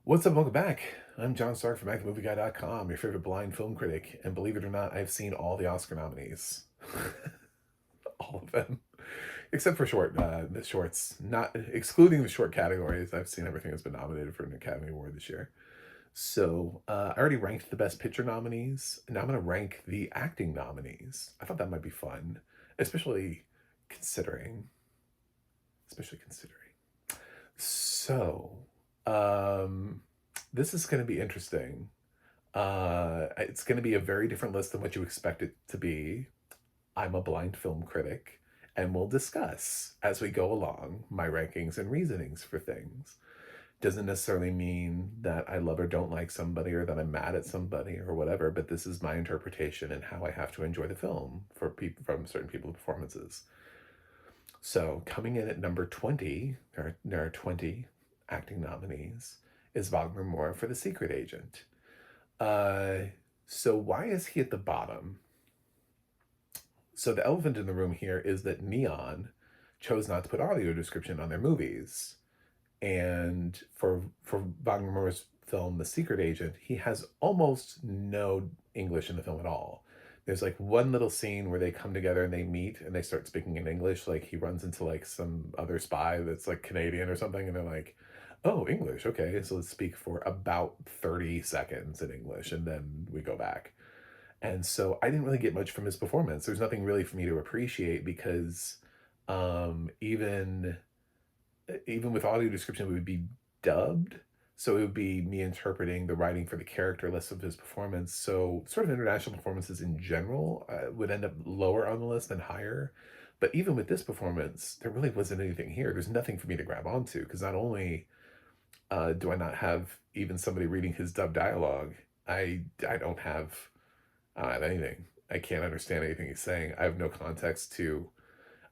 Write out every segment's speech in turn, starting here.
What's up? Welcome back. I'm John Stark from ActTheMovieGuy.com, your favorite blind film critic, and believe it or not, I've seen all the Oscar nominees, all of them, except for the shorts, not excluding the short categories. I've seen everything that's been nominated for an Academy Award this year. So I already ranked the Best Picture nominees, and now I'm going to rank the acting nominees. I thought that might be fun, especially considering, especially considering. So, um, this is going to be interesting. It's going to be a very different list than what you expect it to be. I'm a blind film critic, and we'll discuss as we go along my rankings and reasonings for things. Doesn't necessarily mean that I love or don't like somebody or that I'm mad at somebody or whatever, but this is my interpretation and how I have to enjoy the film for people from certain people's performances. So coming in at number 20, there are 20 acting nominees, is Wagner Moore for The Secret Agent. So why is he at the bottom? So the elephant in the room here is that Neon chose not to put audio description on their movies. And for Wagner Moore's film, The Secret Agent, he has almost no English in the film at all. There's like one little scene where they come together and they meet and they start speaking in English. Like he runs into like some other spy that's like Canadian or something, and they're like, "Oh, English, okay, so let's speak for about 30 seconds in English," and then we go back. And so I didn't really get much from his performance. There's nothing really for me to appreciate because even with audio description, it would be dubbed. So it would be me interpreting the writing for the character less of his performance. So sort of international performances in general would end up lower on the list than higher. But even with this performance, there really wasn't anything here. There's nothing for me to grab onto because not only do I not have even somebody reading his dubbed dialogue, I don't have anything. I can't understand anything he's saying. I have no context to.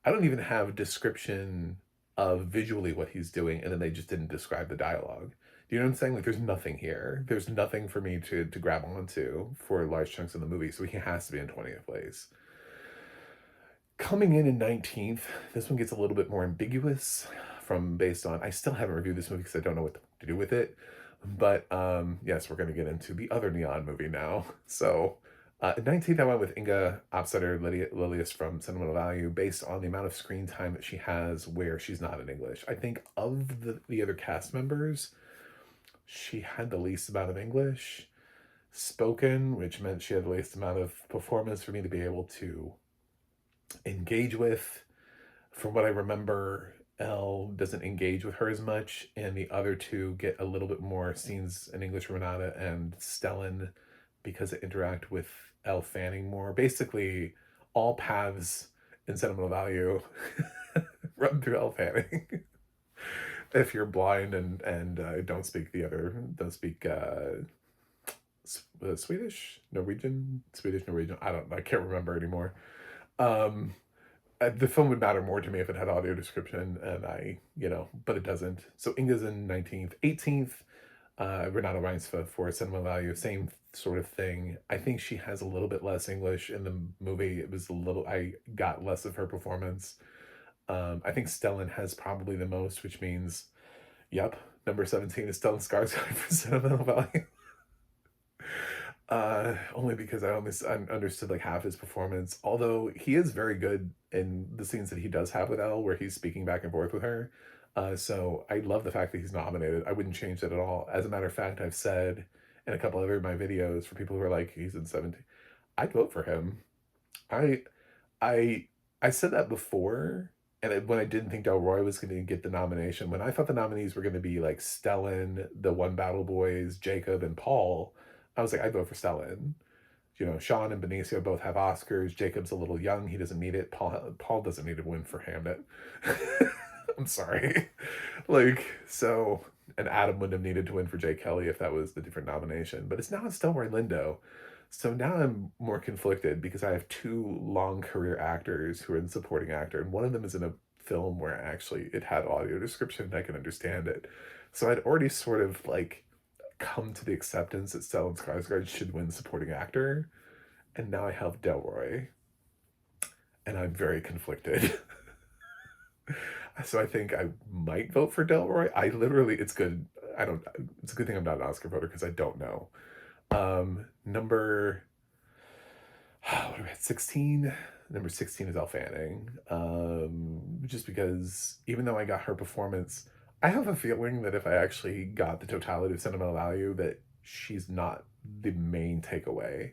I don't even have description of visually what he's doing, and then they just didn't describe the dialogue. Do you know what I'm saying? Like, there's nothing here. There's nothing for me to grab onto for large chunks of the movie, so he has to be in 20th place. Coming in 19th, this one gets a little bit more ambiguous from based on, I still haven't reviewed this movie because I don't know what to do with it. But yes, we're going to get into the other Neon movie now. So 19th, I went with Inga Opsetter Lilius from Sentimental Value based on the amount of screen time that she has where she's not in English. I think of the other cast members, she had the least amount of English spoken, which meant she had the least amount of performance for me to be able to engage with. From what I remember, Elle doesn't engage with her as much, and the other two get a little bit more scenes in English. Renata and Stellan, because they interact with Elle Fanning more. Basically, all paths in Sentimental Value run through Elle Fanning. If you're blind and don't speak Swedish, Norwegian. I can't remember anymore. Um, the film would matter more to me if it had audio description, and but it doesn't. So Inga's in 19th, 18th. Renata Reinsve for Cinema Value, same sort of thing. I think she has a little bit less English in the movie. I got less of her performance. I think Stellan has probably the most, which means, yep, number 17 is Stellan Skarsgård for Sentimental Value. Only because I only understood like half his performance, although he is very good in the scenes that he does have with Elle, where he's speaking back and forth with her. So I love the fact that he's nominated. I wouldn't change that at all. As a matter of fact, I've said in a couple other of my videos for people who are like, he's in 17, I'd vote for him. I I I said that before, and when I didn't think Delroy was going to get the nomination, when I thought the nominees were going to be like Stellan, the One Battle Boys, Jacob, and Paul, I was like, I'd vote for Stellan. Sean and Benicio both have Oscars. Jacob's a little young. He doesn't need it. Paul doesn't need to win for Hamnet. I'm sorry. And Adam wouldn't have needed to win for Jay Kelly if that was the different nomination. But it's Delroy Lindo. So now I'm more conflicted because I have two long career actors who are in supporting actor, and one of them is in a film where actually it had audio description and I can understand it. So I'd already sort of like come to the acceptance that Stellan Skarsgård should win supporting actor, and now I have Delroy, and I'm very conflicted. So I think I might vote for Delroy. It's good. I don't. It's a good thing I'm not an Oscar voter because I don't know. Number what are we at? 16. Number 16 is Elle Fanning. Just because even though I got her performance, I have a feeling that if I actually got the totality of sentimental value, that she's not the main takeaway.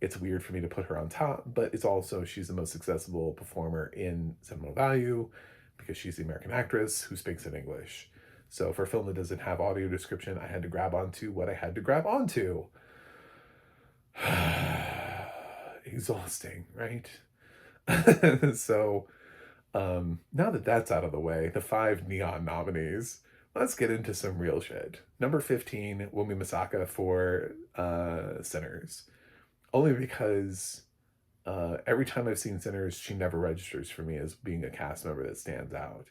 It's weird for me to put her on top, but it's also she's the most accessible performer in sentimental value because she's the American actress who speaks in English. So for a film that doesn't have audio description, I had to grab onto what I had to grab onto. Exhausting, right? So now that that's out of the way, the 5 Neon nominees, let's get into some real shit. Number 15, Wumi Masaka for Sinners. Only because every time I've seen Sinners, she never registers for me as being a cast member that stands out.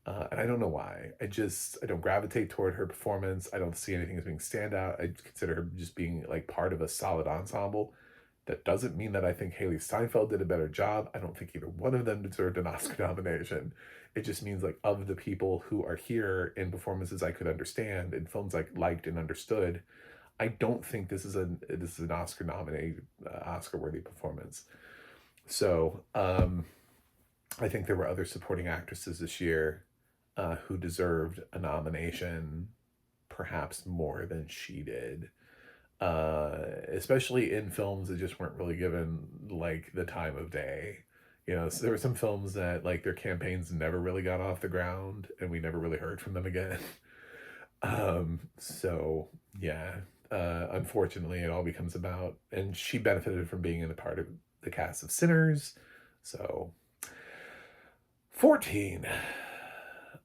And I don't know why. I don't gravitate toward her performance. I don't see anything as being standout. I consider her just being like part of a solid ensemble. That doesn't mean that I think Haley Steinfeld did a better job. I don't think either one of them deserved an Oscar nomination. It just means like of the people who are here in performances I could understand in films like liked and understood, I don't think this is an Oscar nominated Oscar worthy performance. So I think there were other supporting actresses this year who deserved a nomination, perhaps more than she did. Especially in films that just weren't really given like the time of day. So there were some films that like their campaigns never really got off the ground and we never really heard from them again. So yeah, unfortunately it all becomes about, and she benefited from being in the part of the cast of Sinners. So 14.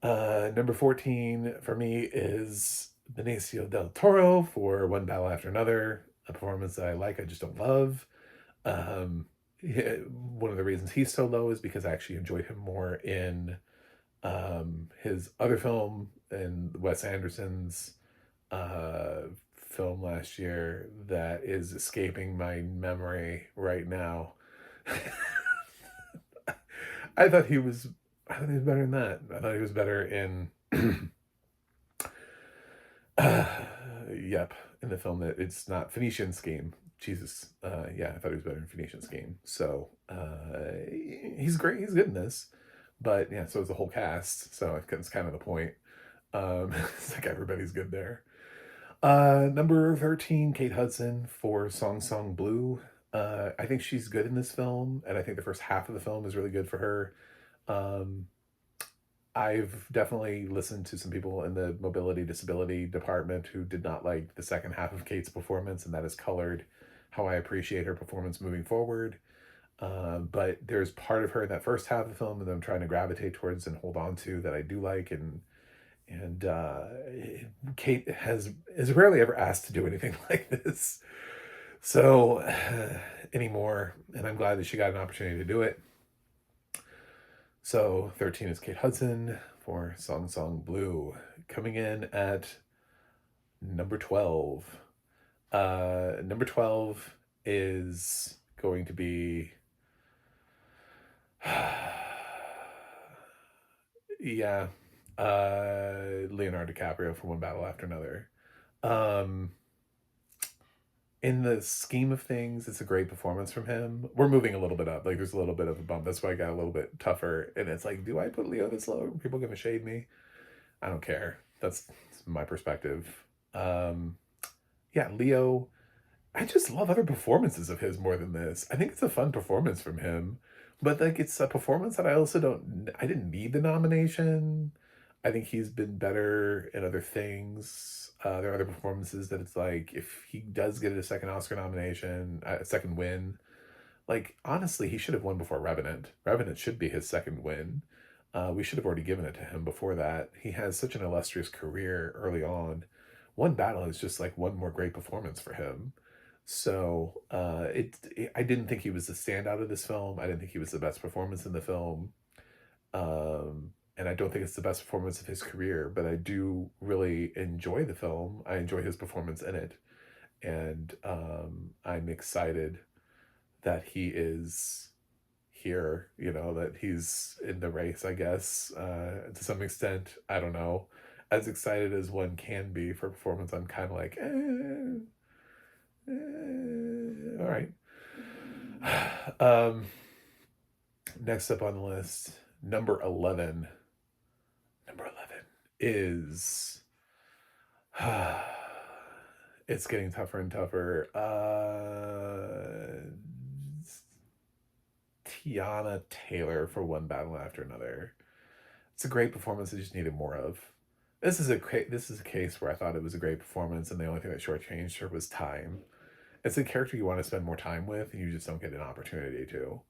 Number 14 for me is Benicio del Toro for One Battle After Another, a performance that I like, I just don't love. One of the reasons he's so low is because I actually enjoyed him more in his other film and Wes Anderson's film last year that is escaping my memory right now. I thought he was better than that. I thought he was better in yep, in the film that it's not Phoenician Scheme. Jesus. Yeah, I thought he was better in Phoenician Scheme. So he's great, he's good in this. But yeah, so is the whole cast. So it's kind of the point. It's like everybody's good there. Number 13, Kate Hudson for Song Song Blue. I think she's good in this film, and I think the first half of the film is really good for her. I've definitely listened to some people in the mobility disability department who did not like the second half of Kate's performance, and that has colored how I appreciate her performance moving forward. But there's part of her in that first half of the film that I'm trying to gravitate towards and hold on to that I do like, and Kate is rarely ever asked to do anything like this. So anymore, and I'm glad that she got an opportunity to do it. So 13 is Kate Hudson for Song Song Blue. Coming in at number 12. Number 12 is going to be yeah, Leonardo DiCaprio for One Battle After Another. In the scheme of things, it's a great performance from him. We're moving a little bit up. Like, there's a little bit of a bump. That's why I got a little bit tougher. And it's like, do I put Leo this low? Are people going to shade me? I don't care. That's my perspective. Yeah, Leo, I just love other performances of his more than this. I think it's a fun performance from him. But, like, it's a performance that I didn't need the nomination. I think he's been better in other things. There are other performances that it's like, if he does get a second Oscar nomination, a second win, like, honestly, he should have won before Revenant. Revenant should be his second win. We should have already given it to him before that. He has such an illustrious career early on. One Battle is just like one more great performance for him. So I didn't think he was the standout of this film. I didn't think he was the best performance in the film. And I don't think it's the best performance of his career, but I do really enjoy the film. I enjoy his performance in it. And I'm excited that he is here, that he's in the race, I guess, to some extent. I don't know. as excited as one can be for a performance, I'm kind of like, all right. um, Next up on the list, number 11. Number 11 is. It's getting tougher and tougher. Tiana Taylor for One Battle After Another. It's a great performance. I just needed more of. This is a case where I thought it was a great performance, and the only thing that shortchanged her was time. It's a character you want to spend more time with, and you just don't get an opportunity to.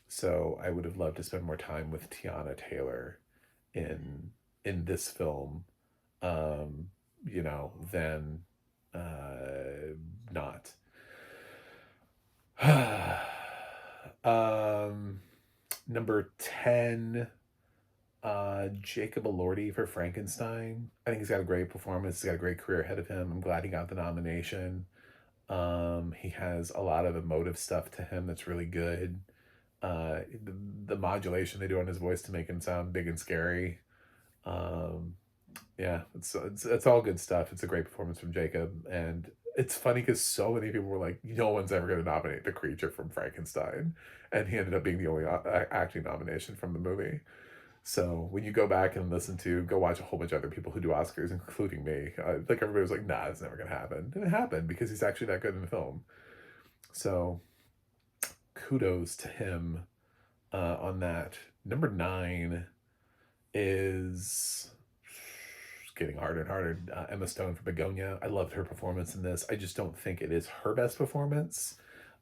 So I would have loved to spend more time with Tiana Taylor in this film, um, than not. um, Number 10, Jacob Elordi for Frankenstein. I think he's got a great performance. He's got a great career ahead of him. I'm glad he got the nomination. He has a lot of emotive stuff to him that's really good. The modulation they do on his voice to make him sound big and scary. Um, yeah, it's all good stuff. It's a great performance from Jacob, and it's funny because so many people were like, no one's ever going to nominate the creature from Frankenstein, and he ended up being the only acting nomination from the movie. So when you go back and go watch a whole bunch of other people who do Oscars, including me, like everybody was like, nah, it's never going to happen. And it happened because he's actually that good in the film. So kudos to him on that. Number 9 is getting harder and harder. Emma Stone for Begonia. I loved her performance in this. I just don't think it is her best performance.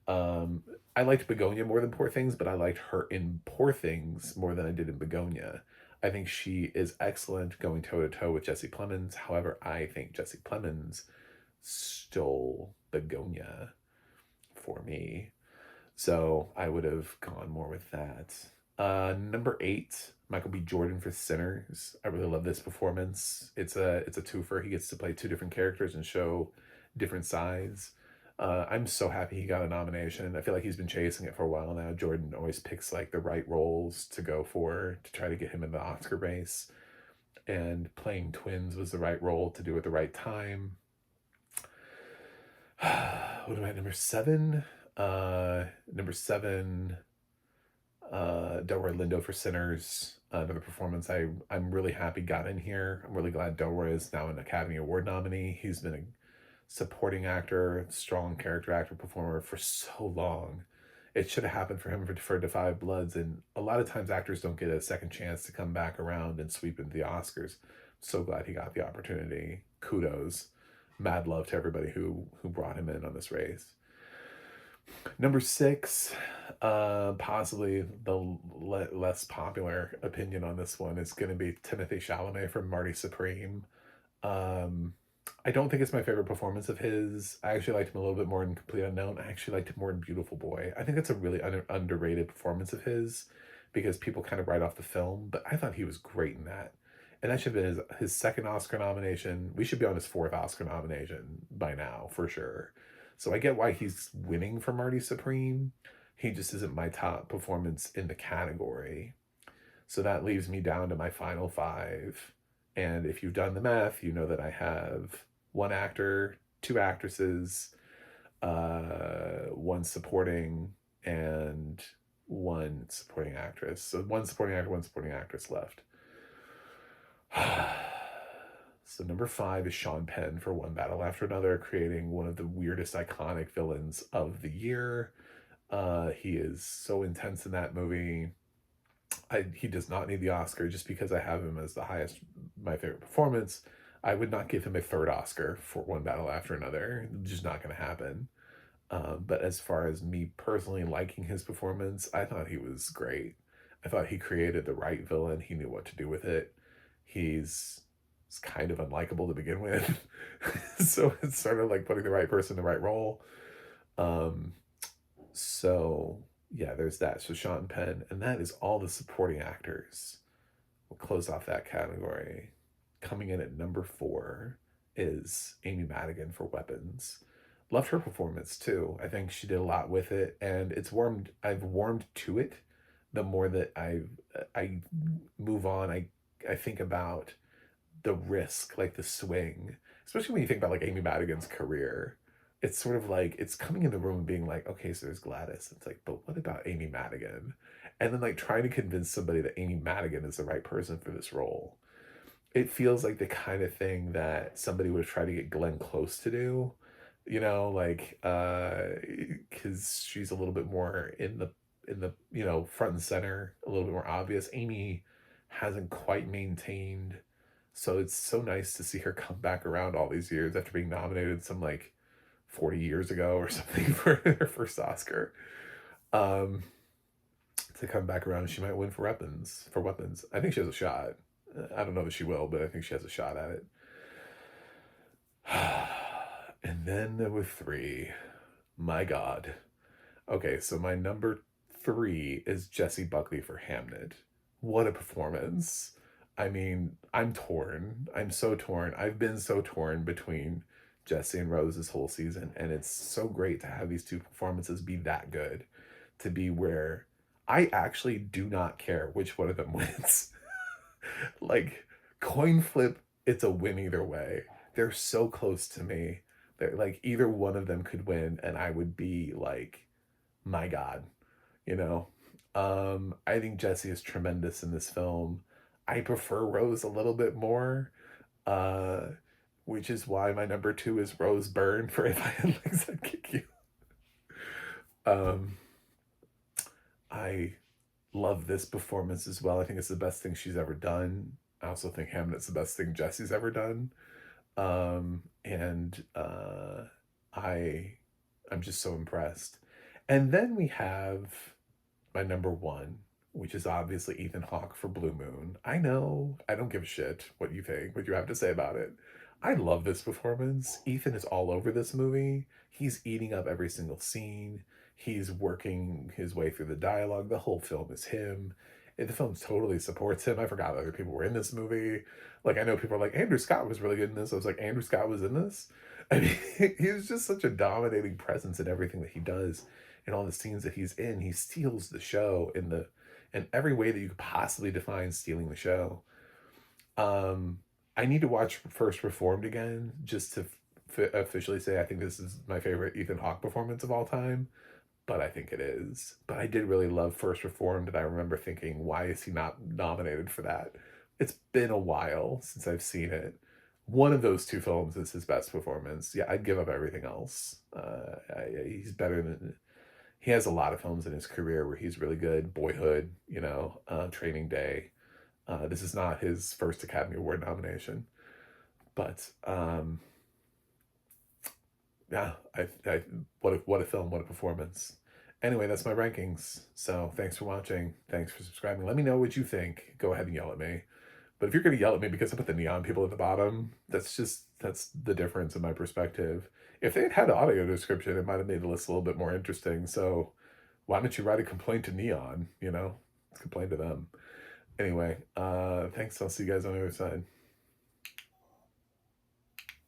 I liked Begonia more than Poor Things, but I liked her in Poor Things more than I did in Begonia. I think she is excellent going toe to toe with Jesse Plemons. However, I think Jesse Plemons stole Begonia for me. So I would have gone more with that. Number 8, Michael B. Jordan for Sinners. I really love this performance. It's a twofer. He gets to play two different characters and show different sides. I'm so happy he got a nomination. I feel like he's been chasing it for a while now. Jordan always picks like the right roles to go for to try to get him in the Oscar race. And playing twins was the right role to do at the right time. What am I, number 7? Number 7, Delroy Lindo for Sinners. Another performance I'm really happy got in here. I'm really glad Delroy is now an Academy Award nominee. He's been a supporting actor, strong character actor, performer for so long. It should have happened for him for Da 5 Bloods, and a lot of times actors don't get a second chance to come back around and sweep into the Oscars. So glad he got the opportunity. Kudos. Mad love to everybody who brought him in on this race. Number 6, possibly the less popular opinion on this one is going to be Timothée Chalamet from Marty Supreme. I don't think it's my favorite performance of his. I actually liked him a little bit more in Complete Unknown. I actually liked him more in Beautiful Boy. I think that's a really underrated performance of his because people kind of write off the film, but I thought he was great in that. And that should have been his second Oscar nomination. We should be on his 4th Oscar nomination by now, for sure. So I get why he's winning for Marty Supreme. He just isn't my top performance in the category. So that leaves me down to my final 5. And if you've done the math, you know that I have 1 actor, 2 actresses, 1 supporting, and 1 supporting actress. So 1 supporting actor, 1 supporting actress left. So number 5 is Sean Penn for One Battle After Another, creating one of the weirdest iconic villains of the year. He is so intense in that movie. He does not need the Oscar just because I have him as my favorite performance. I would not give him a 3rd Oscar for One Battle After Another. It's just not going to happen. But as far as me personally liking his performance, I thought he was great. I thought he created the right villain. He knew what to do with it. He's kind of unlikable to begin with. So it's sort of like putting the right person in the right role. So yeah, there's that. So Sean Penn, and that is all the supporting actors. We'll close off that category. Coming in at number 4 is Amy Madigan for Weapons. Loved her performance too. I think she did a lot with it, and I've warmed to it. The more that I move on, I think about the risk, like the swing, especially when you think about like Amy Madigan's career. It's sort of like it's coming in the room and being like, okay, so there's Gladys. It's like, but what about Amy Madigan? And then like trying to convince somebody that Amy Madigan is the right person for this role. It feels like the kind of thing that somebody would try to get Glenn Close to do, like because she's a little bit more in the front and center, a little bit more obvious. Amy hasn't quite maintained, so it's so nice to see her come back around all these years after being nominated some like 40 years ago or something for her first Oscar. Um, to come back around, she might win for weapons. For weapons, I think she has a shot. I don't know that she will, but I think she has a shot at it. And then there were three. My God. Okay, so my number three is Jessie Buckley for Hamnet. What a performance. I mean, I'm torn. I'm so torn. I've been so torn between Jessie and Rose this whole season, and it's so great to have these two performances be that good. To be where I actually do not care which one of them wins. Like, coin flip, it's a win either way. They're so close to me. They're like either one of them could win, and I would be like, my God, you know. I think Jessie is tremendous in this film. I prefer Rose a little bit more, uh, which is why my number two is Rose Byrne for If I Had Legs I'd Kick You. Um, I love this performance as well. I think it's the best thing she's ever done. I also think Hamlet's the best thing Jessie's ever done. And I I'm just so impressed. And then we have my number one, which is obviously Ethan Hawke for Blue Moon. I know, I don't give a shit what you think, what you have to say about it. I love this performance. Ethan is all over this movie. He's eating up every single scene. He's working his way through the dialogue. The whole film is him. And the film totally supports him. I forgot other people were in this movie. Like, I know people are like, Andrew Scott was really good in this. I was like, Andrew Scott was in this? I mean, he's just such a dominating presence in everything that he does. In all the scenes that he's in, he steals the show in every way that you could possibly define stealing the show. Um, I need to watch First Reformed again just to officially say I think this is my favorite Ethan Hawke performance of all time, but I think it is. But I did really love First Reformed, and I remember thinking, why is he not nominated for that? It's been a while since I've seen it. One of those two films is his best performance. Yeah, I'd give up everything else. He's better than he has a lot of films in his career where he's really good. Boyhood, Training Day. This is not his first Academy Award nomination, but yeah, what a film, what a performance. Anyway, that's my rankings. So thanks for watching. Thanks for subscribing. Let me know what you think. Go ahead and yell at me. But if you're going to yell at me because I put the neon people at the bottom, that's the difference in my perspective. If they had had an audio description, it might have made the list a little bit more interesting. So why don't you write a complaint to Neon? Let's complain to them. Anyway, thanks. I'll see you guys on the other side.